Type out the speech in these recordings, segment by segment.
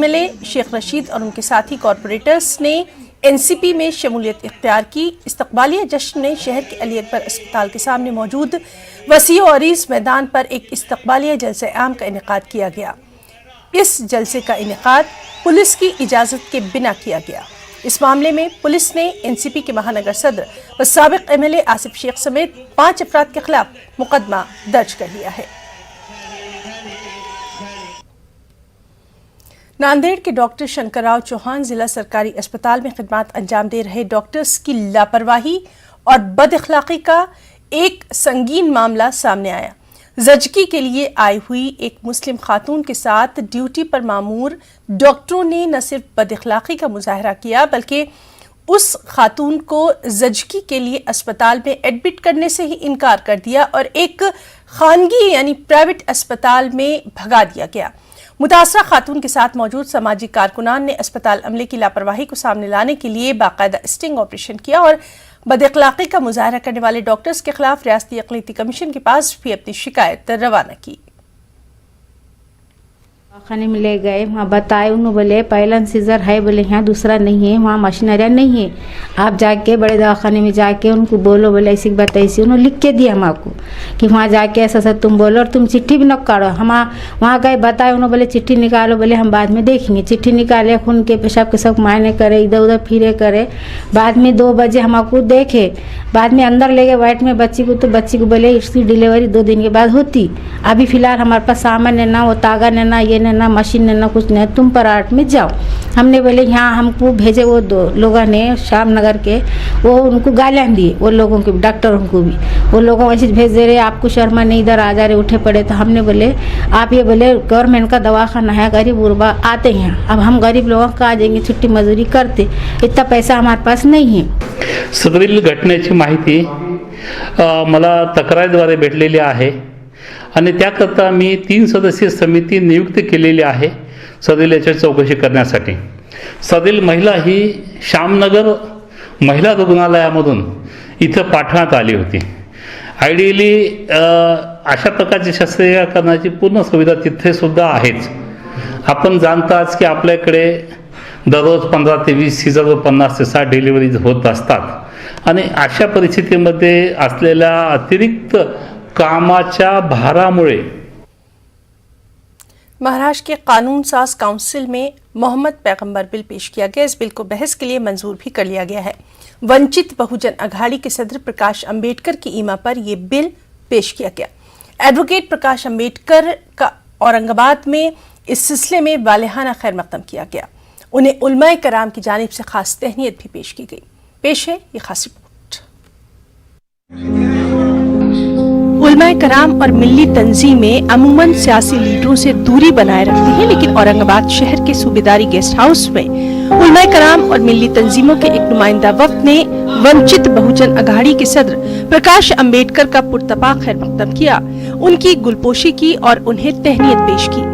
MLA Sheikh Rashid और उनके साथी कॉरपोरेटर्स ने एनसीपी में शमूलियत इख्तियार की। इस्तकबालिया जश्न में शहर के अली अकबर अस्पताल के सामने मौजूद वसी और अरीज मैदान पर एक इस्तकबालिया जलसे आम का इनेकाद किया गया। इस जलसे का इनेकाद पुलिस की इजाज़त के बिना किया गया। इस मामले में पुलिस ने एनसीपी के महानगर सदर व साबिक एमएलए आसिफ शेख समेत 5 अफराद के खिलाफ मुकदमा दर्ज कर लिया है। नांदेड़ के डॉक्टर शंकरराव चौहान जिला सरकारी अस्पताल में खिदमत अंजाम दे रहे डॉक्टर्स की लापरवाही और बदअखलाकी का एक संगीन मामला सामने आया। जजकी के लिए आई हुई एक मुस्लिम खातून के साथ ड्यूटी पर मामूर डॉक्टरों ने न सिर्फ बदअखलाकी का मुजाहरा किया बल्कि उस खातून को जजकी के लिए अस्पताल में एडमिट करने से ही इनकार कर दिया और एक खानगी यानी प्राइवेट अस्पताल में भगा दिया गया। मुतासरा खातून के साथ मौजूद सामाजिक कारकुनान ने अस्पताल अमले की लापरवाही को सामने लाने के लिए बाकायदा स्टिंग ऑपरेशन किया और बदअखलाकी का मुजाहरा करने वाले डॉक्टर्स के खिलाफ रियासती अक़लियती कमीशन के पास भी अपनी शिकायत रवाना की। खाने में ले गए, वहाँ बताए, उन्होंने बोले पहला सीजर है, बोले यहाँ दूसरा नहीं है, वहाँ मशीनरियाँ नहीं है, आप जाके बड़े दवाखाने में जाके उनको बोलो, बोले ऐसी बात ऐसी। उन्होंने लिख के दिया हम आपको कि वहाँ जाके ऐसा ऐसा तुम बोलो और तुम चिट्ठी भी न काढ़ो। हम वहाँ गए, बताए, उन्होंने बोले चिट्ठी निकालो, बोले हम बाद में देखेंगे। चिट्ठी निकाले, खून के पेशाब के सब मायने करे, इधर उधर फिरे करे। बाद में 2 बजे हम आपको देखे, बाद में अंदर ले गए वाइट में बच्ची को, तो बच्ची को बोले इसकी डिलीवरी 2 दिन के बाद होती। अभी फिलहाल हमारे पास सामान है ना, वो तागा ने ना, ये ना मशीन ने ना, कुछ नहीं, तुम प्राइवेट में जाओ। हमने बोले यहाँ हमको भेजे वो 2 लोगों ने शाम नगर के, वो उनको गालियाँ दिए, वो लोगों को डॉक्टरों को भी, वो लोगों ऐसे भेज दे रहे, आपको शर्मा नहीं, इधर आ जा रहे, उठे पड़े। तो हमने बोले आप ये बोले गवर्नमेंट का दवाखाना है, गरीब गुरबा आते हैं, अब हम गरीब लोगों का आ जाएंगे, छुट्टी मजदूरी करते, इतना पैसा हमारे पास नहीं है। सदरील घटनेची माहिती मला तक्रारीद्वारे भेटलेली आहे आणि त्याकरता मी 3 सदस्यीय समिती नियुक्त केलेली आहे सदरील याची चौकशी करण्यासाठी। सदरील महिला ही श्यामनगर महिला रुग्णालयामधून इथं पाठवण्यात आली होती। आयडियली अशा प्रकारची शस्त्रक्रिया करण्याची पूर्ण सुविधा तिथे सुद्धा आहेच। आपण जाणताच की आपल्याकडे दररोज 15 ते 20 सीझर व 50 ते 60 डिलिव्हरीज होत असतात आणि अशा परिस्थितीमध्ये असलेल्या अतिरिक्त कामाच्या भारामुळे महाराष्ट्र के कानून साज काउंसिल में मोहम्मद पैगंबर बिल पेश किया गया। इस बिल को बहस के लिए मंजूर भी कर लिया गया है। वंचित बहुजन अघाड़ी के सदर प्रकाश अंबेडकर की ईमा पर यह बिल पेश किया गया। एडवोकेट प्रकाश अंबेडकर का औरंगाबाद में इस सिलसिले में वालिहाना खैर मकदम किया गया। उन्हें उलमाए कराम की जानिब से खास तहनीत भी पेश की गई। पेश है ये खास रिपोर्ट। उलमाए कराम और मिल्ली तंजीमें अमूमन सियासी लीडरों से दूरी बनाए रखती हैं, लेकिन औरंगाबाद शहर के सूबेदारी गेस्ट हाउस में उलमाए कराम और मिल्ली तंजीमों के एक नुमाइंदा वक्त ने वंचित बहुजन अघाड़ी के सदर प्रकाश अंबेडकर का पुरतपा खैर मकदम किया, उनकी गुलपोशी की और उन्हें तहनीत पेश की।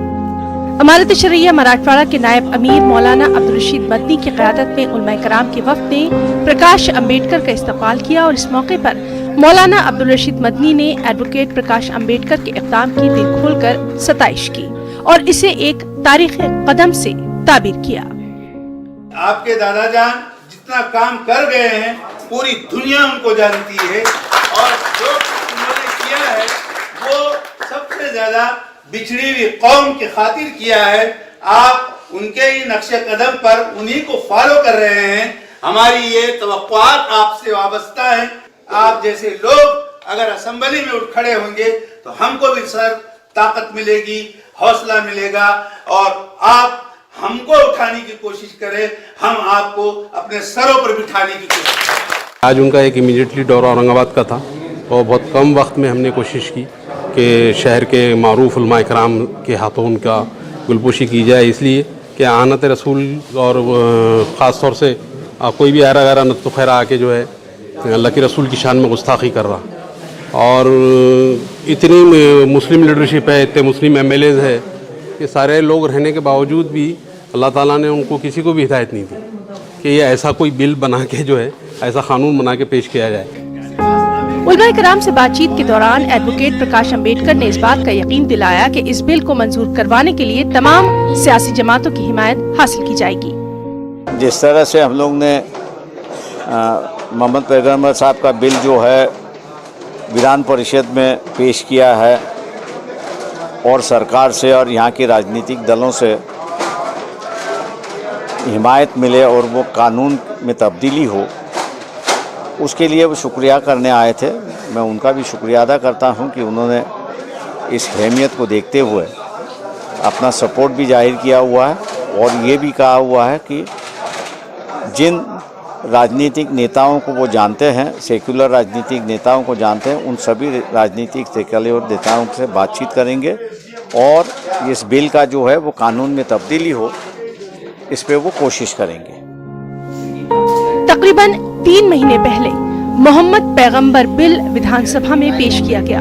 अमारत शरिया मराठवाड़ा के नायब अमीर मौलाना अब्दुल रशीद मदनी की क़यादत में उलमाए कराम के वक्त ने प्रकाश अंबेडकर का इस्तकबाल किया और इस मौके पर मौलाना अब्दुल रशीद मदनी ने एडवोकेट प्रकाश अंबेडकर के इक़दाम की दिल खोलकर सताइश की और इसे एक तारीख़ी कदम से ताबीर किया। आपके दादाजान जितना काम कर गए हैं पूरी दुनिया उनको जानती है और जो उन्होंने किया है वो सबसे ज्यादा बिछड़ी हुई कौम की खातिर किया है। आप उनके ही नक्शे कदम पर उन्हीं को फॉलो कर रहे हैं। हमारी ये तवक्कुआत आपसे वाबस्ता है। आप जैसे लोग अगर असेंबली में उठ खड़े होंगे तो हमको भी सर ताकत मिलेगी, हौसला मिलेगा और आप हमको उठाने की कोशिश करें, हम आपको अपने सरों पर बिठाने की कोशिश करें। आज उनका एक इमीडिएटली दौरा औरंगाबाद का था और बहुत कम वक्त में हमने कोशिश की कि शहर के मारूफ उलमा इकराम के हाथों उनका गुलपोशी की जाए, इसलिए कि आनत रसूल और ख़ास तौर से कोई भी आरा गैरा नत्तो खैरा आके जो है अल्लाह के रसूल की शान में गुस्ताखी कर रहा और इतनी मुस्लिम लीडरशिप है, इतने मुस्लिम एमएलएज है कि सारे लोग रहने के बावजूद भी अल्लाह ताला ने उनको किसी को भी हिदायत नहीं दी कि ये ऐसा कोई बिल बना के जो है ऐसा कानून बना के पेश किया जाए। उलमा कराम से बातचीत के दौरान एडवोकेट प्रकाश अम्बेडकर ने इस बात का यकीन दिलाया कि इस बिल को मंजूर करवाने के लिए तमाम सियासी जमातों की हिमायत हासिल की जाएगी। जिस तरह से हम लोग ने मोहम्मद पैगम्बर साहब का बिल जो है विधान परिषद में पेश किया है और सरकार से और यहाँ के राजनीतिक दलों से हिमायत मिले और वो कानून में तब्दीली हो, उसके लिए वो शुक्रिया करने आए थे। मैं उनका भी शुक्रिया अदा करता हूँ कि उन्होंने इस अहमियत को देखते हुए अपना सपोर्ट भी जाहिर किया हुआ है और ये भी कहा हुआ है कि जिन राजनीतिक नेताओं को वो जानते हैं, सेक्युलर राजनीतिक नेताओं को जानते हैं, उन सभी राजनीतिक सेक्युलर नेताओं से बातचीत करेंगे और इस बिल का जो है वो कानून में तब्दीली हो, इस पे वो कोशिश करेंगे। तकरीबन 3 महीने पहले मोहम्मद पैगंबर बिल विधानसभा में पेश किया गया।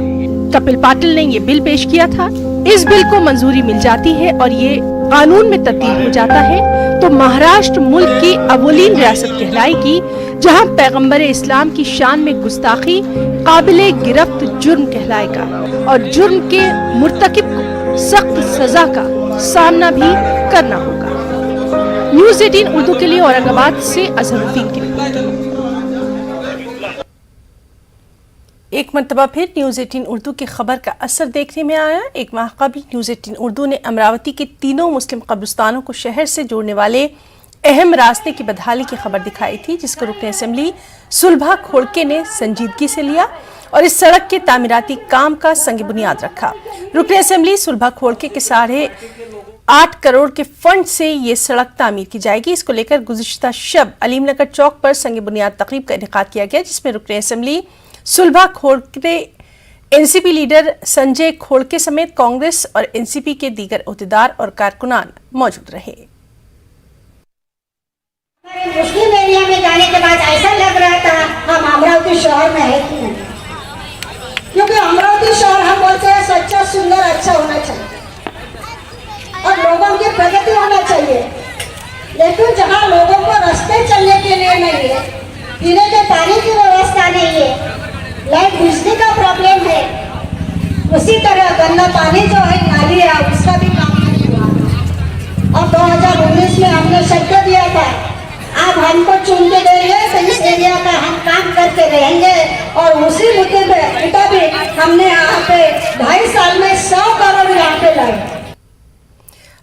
कपिल पाटिल ने ये बिल पेश किया था। इस बिल को मंजूरी मिल जाती है और ये कानून में तब्दील हो जाता है तो महाराष्ट्र मुल्क की अव्वलीन रियासत कहलाएगी जहां पैगंबर इस्लाम की शान में गुस्ताखी काबिले गिरफ्त जुर्म कहलाएगा और जुर्म के मुर्तकिब को सख्त सजा का सामना भी करना होगा। न्यूज़ 18 उर्दू के लिए औरंगाबाद से अजहरुद्दीन की रिपोर्ट। एक मरतबा फिर न्यूज़ 18 उर्दू की खबर का असर देखने में आया। एक माह कबल न्यूज़ 18 उर्दू ने अमरावती के तीनों मुस्लिम कब्रिस्तानों को शहर से जोड़ने वाले अहम रास्ते की बदहाली की खबर दिखाई थी, जिसको रुकन असेंबली सुलभा खोड़के ने संजीदगी से लिया और इस सड़क के तामीराती काम का संग बुनियाद रखा। रुकन असेंबली सुलभा खोड़के के 8.5 करोड़ के फंड से ये सड़क तामीर की जाएगी। इसको लेकर गुज़िश्ता शब अलीमनगर चौक पर संग बुनियाद तकरीब का इनेकाद किया गया, जिसमें रुकन असेंबली सुलभा खोड़के एनसीपी लीडर संजय खोड़के समेत कांग्रेस और एनसीपी के दीगर ओहदेदार और कारकुनान मौजूद रहे। मुस्लिम एरिया में जाने के बाद ऐसा लग रहा था हम अमरावती शहर में है कि नहीं, क्योंकि अमरावती शहर हम बोलते हैं सच्चा सुंदर अच्छा होना चाहिए और लोगों की प्रगति होना चाहिए, लेकिन जहाँ लोगों को रास्ते चलने के लिए नहीं है, पीने के पानी की व्यवस्था नहीं है, लाइट बिजली का प्रॉब्लम है, उसी तरह गंदा पानी जो है नाली है उसका भी काम नहीं हुआ। और 2019 में हमने शब्द दिया था आप हमको चुन के देंगे तो इस एरिया का हम काम करते रहेंगे और उसी मुताबिक हमने यहाँ पे 2.5 साल में 100 करोड़ यहाँ पे लाए।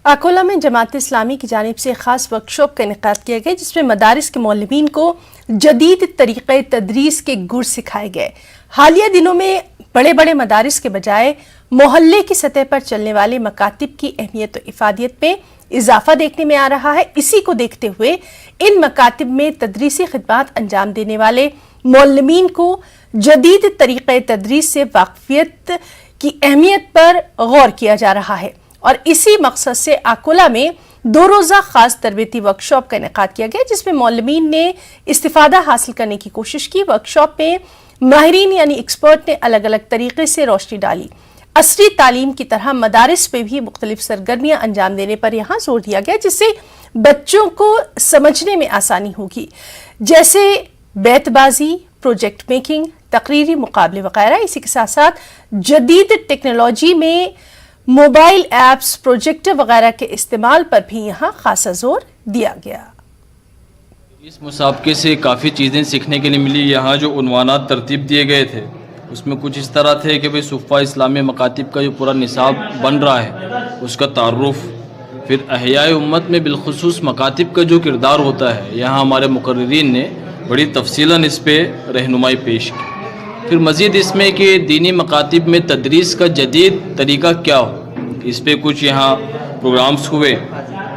अकोला में जमात इस्लामी की जानिब से खास वर्कशॉप का इनेकाद किया गया, जिसमें मदारिस के मौलवीन को जदीद तरीक़े तदरीस के गुर सिखाए गए। हालिया दिनों में बड़े बड़े मदारिस के बजाय मोहल्ले की सतह पर चलने वाले मकातिब की अहमियत और इफादियत में इजाफा देखने में आ रहा है। इसी को देखते हुए इन मकातिब में तदरीसी खिदमात अंजाम देने वाले मौलवीन को जदीद तरीक़े तदरीस से वाक़फियत की अहमियत पर गौर किया जा रहा है और इसी मकसद से अकोला में 2 रोज़ा खास तरबीती वर्कशॉप का इनेकाद किया गया, जिसमें मौलवीन ने इस्तिफादा हासिल करने की कोशिश की। वर्कशॉप में माहिरीन यानी एक्सपर्ट ने अलग अलग तरीके से रोशनी डाली। असरी तालीम की तरह मदारिस पे भी मुख्तलिफ सरगर्मियां अंजाम देने पर यहाँ जोर दिया गया, जिससे बच्चों को समझने में आसानी होगी, जैसे बैतबाजी, प्रोजेक्ट मेकिंग, तकरीरी मुकाबले वगैरह। इसी के साथ साथ जदीद टेक्नोलॉजी में मोबाइल ऐप्स, प्रोजेक्टर वगैरह के इस्तेमाल पर भी यहाँ खासा जोर दिया गया। इस मुसाबके से काफ़ी चीज़ें सीखने के लिए मिली। यहाँ जो उन्वानात तरतीब दिए गए थे उसमें कुछ इस तरह थे कि भाई सुफ़ा इस्लामी मकातिब का जो पूरा निसाब बन रहा है उसका तारुफ, फिर अहयाए उम्मत में बिलखुसूस मकातिब का जो किरदार होता है, यहाँ हमारे मुकर्रिरीन ने बड़ी तफसीलन इस पर रहनुमाई पेश की। फिर मज़ीद इसमें कि दीनी मकातिब में तदरीस का जदीद तरीक़ा क्या हो, इस पर कुछ यहाँ प्रोग्राम्स हुए।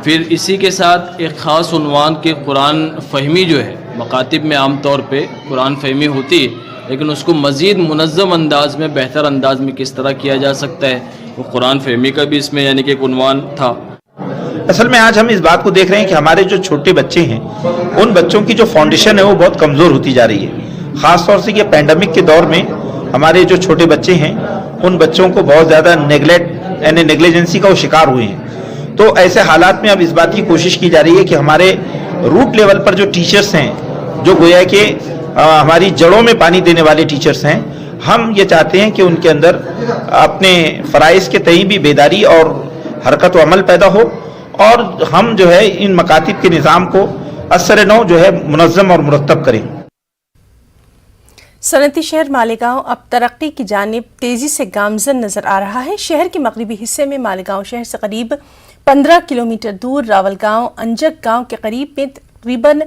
फिर इसी के साथ एक ख़ास उन्वान के कुरान फ़हमी जो है, मकातिब में आम तौर पे कुरान फ़हमी होती है, लेकिन उसको मज़ीद मुनज़्ज़म अंदाज में, बेहतर अंदाज में किस तरह किया जा सकता है, वो कुरान फ़हमी का भी इसमें यानी कि एक उन्वान था। असल में आज हम इस बात को देख रहे हैं कि हमारे जो छोटे बच्चे हैं उन बच्चों की जो फाउंडेशन है वो बहुत कमज़ोर होती जा रही है। ख़ास तौर से ये पैंडमिक के दौर में हमारे जो छोटे बच्चे हैं उन बच्चों को बहुत ज़्यादा नेगलेक्ट यानी नेग्लिजेंसी का वो शिकार हुए हैं। तो ऐसे हालात में अब इस बात की कोशिश की जा रही है कि हमारे रूट लेवल पर जो टीचर्स हैं, जो गोया कि हमारी जड़ों में पानी देने वाले टीचर्स हैं, हम ये चाहते हैं कि उनके अंदर अपने फ़राइज़ के तई भी बेदारी और हरकत व अमल पैदा हो, और हम जो है इन मकातिब के निज़ाम को असर नौ जो है मुनज़्ज़म और मुरत्तब करें। सनती शहर मालेगांव अब तरक्की की जानिब तेजी से गामजन नजर आ रहा है। शहर के मगरबी हिस्से में मालेगांव शहर से करीब 15 किलोमीटर दूर रावल गांव अंजक गांव के करीब में तकरीबन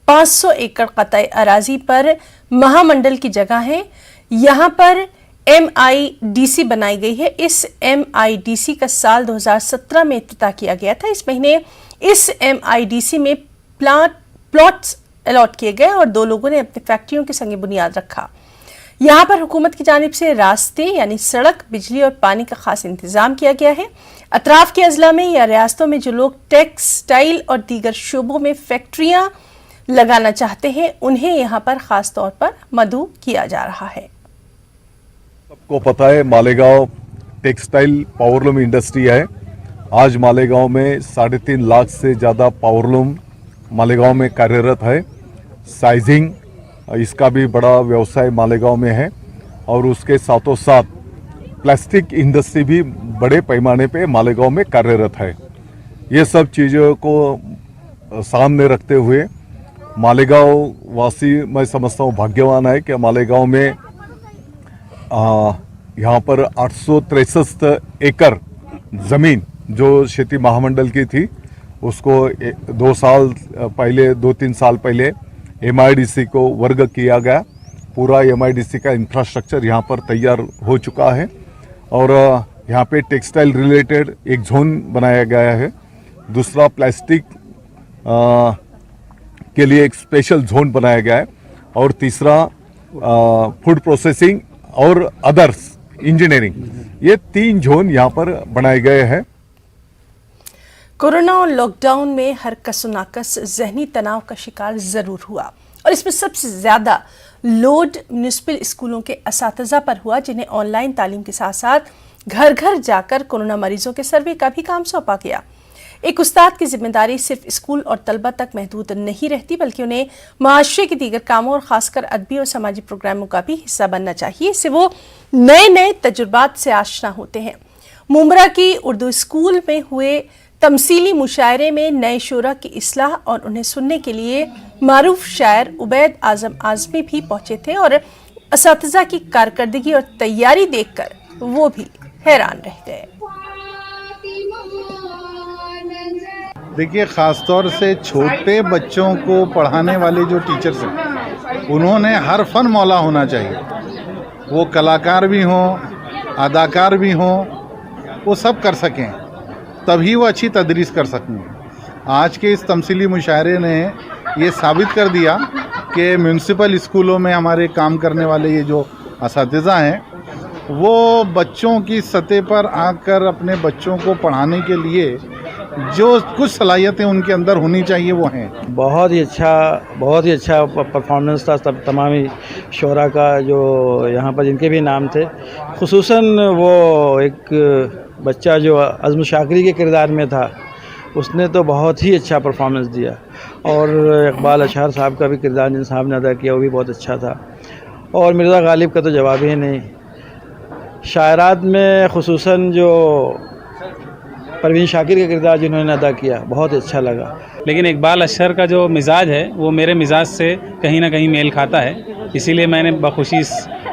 500 एकड़ कतई अराजी पर महामंडल की जगह है। यहाँ पर MIDC बनाई गई है। इस MIDC का साल 2017 में इफ्तिताह किया गया था। इस महीने इस MIDC में प्लॉट्स अलॉट किए गए और 2 लोगों ने अपनी फैक्ट्रियों के संगे बुनियाद रखा। यहाँ पर हुकूमत की जानिब से रास्ते यानी सड़क, बिजली और पानी का खास इंतजाम किया गया है। अतराफ के अजला में या रियासतों में जो लोग टेक्सटाइल और दीगर शोबों में फैक्ट्रियां लगाना चाहते हैं, उन्हें यहाँ पर खास तौर पर मदऊ किया जा रहा है। सबको पता है मालेगांव टेक्सटाइल पावरलूम इंडस्ट्री है। आज मालेगांव में 3.5 लाख से ज़्यादा पावरलूम मालेगांव में कार्यरत है। साइजिंग इसका भी बड़ा व्यवसाय मालेगांव में है और उसके साथों साथ प्लास्टिक इंडस्ट्री भी बड़े पैमाने पे मालेगांव में कार्यरत है। ये सब चीज़ों को सामने रखते हुए मालेगांव वासी मैं समझता हूँ भाग्यवान है कि मालेगांव में यहाँ पर 863 एकड़ ज़मीन जो खेती महामंडल की थी उसको 2-3 साल पहले MIDC को वर्ग किया गया। पूरा MIDC का इंफ्रास्ट्रक्चर यहाँ पर तैयार हो चुका है और यहाँ पे टेक्सटाइल रिलेटेड एक जोन बनाया गया है। दूसरा प्लास्टिक के लिए एक स्पेशल जोन बनाया गया है और तीसरा फूड प्रोसेसिंग और अदर्स इंजीनियरिंग, ये 3 जोन यहाँ पर बनाए गए हैं। कोरोना और लॉकडाउन में हर कसुनाकस जहनी तनाव का शिकार जरूर हुआ और इसमें सबसे ज्यादा लोड म्यूनिसिपल स्कूलों के असातिज़ा पर हुआ, जिन्हें ऑनलाइन तालीम के साथ साथ घर घर जाकर कोरोना मरीजों के सर्वे का भी काम सौंपा गया। एक उस्ताद की जिम्मेदारी सिर्फ स्कूल और तलबा तक महदूद नहीं रहती, बल्कि उन्हें माशरे के दीगर कामों और खासकर अदबी और समाजी प्रोग्रामों का भी हिस्सा बनना चाहिए। इससे वो नए नए तजुर्बात से आशना होते हैं। मुंब्रा की उर्दू स्कूल में हुए तमसीली मुशायरे में नए शोरा की इस्लाह और उन्हें सुनने के लिए मारूफ शायर उबैद आजम आजमी भी पहुंचे थे और असातिज़ा की कारकर्दगी और तैयारी देखकर वो भी हैरान रह गए। देखिए, ख़ासतौर से छोटे बच्चों को पढ़ाने वाले जो टीचर्स हैं उन्होंने हर फन मौला होना चाहिए। वो कलाकार भी हों, अदाकार भी हों, वो सब कर सकें, तभी वो अच्छी तदरीस कर सकेंगे। आज के इस तमसीली मुशायरे ने ये साबित कर दिया कि म्यूनसिपल स्कूलों में हमारे काम करने वाले ये जो असातिज़ा हैं वो बच्चों की सतह पर आकर अपने बच्चों को पढ़ाने के लिए जो कुछ सलाहियतें उनके अंदर होनी चाहिए वो हैं। बहुत ही अच्छा परफॉर्मेंस था तमामी शोरा का जो यहाँ पर जिनके भी नाम थे। खुसूसन वो एक बच्चा जो अज़्म शाकरी के किरदार में था उसने तो बहुत ही अच्छा परफॉर्मेंस दिया और इकबाल अशहर साहब का भी किरदार जिन साहब ने अदा किया वो भी बहुत अच्छा था और मिर्ज़ा गालिब का तो जवाब ही नहीं। शायरात में खुसूसन जो परवीन शाकिर का किरदार जिन्होंने अदा किया बहुत अच्छा लगा। लेकिन इकबाल अशहर का जो मिजाज है वो मेरे मिजाज से कहीं ना कहीं मेल खाता है, इसीलिए मैंने बखुशी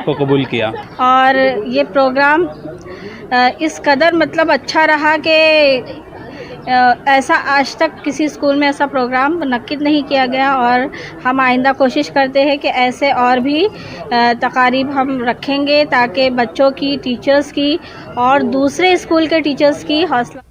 को कबूल किया। और ये प्रोग्राम इस कदर मतलब अच्छा रहा कि ऐसा आज तक किसी स्कूल में ऐसा प्रोग्राम मुनक्किद नहीं किया गया और हम आइंदा कोशिश करते हैं कि ऐसे और भी तकारीब हम रखेंगे ताकि बच्चों की, टीचर्स की और दूसरे स्कूल के टीचर्स की हौसला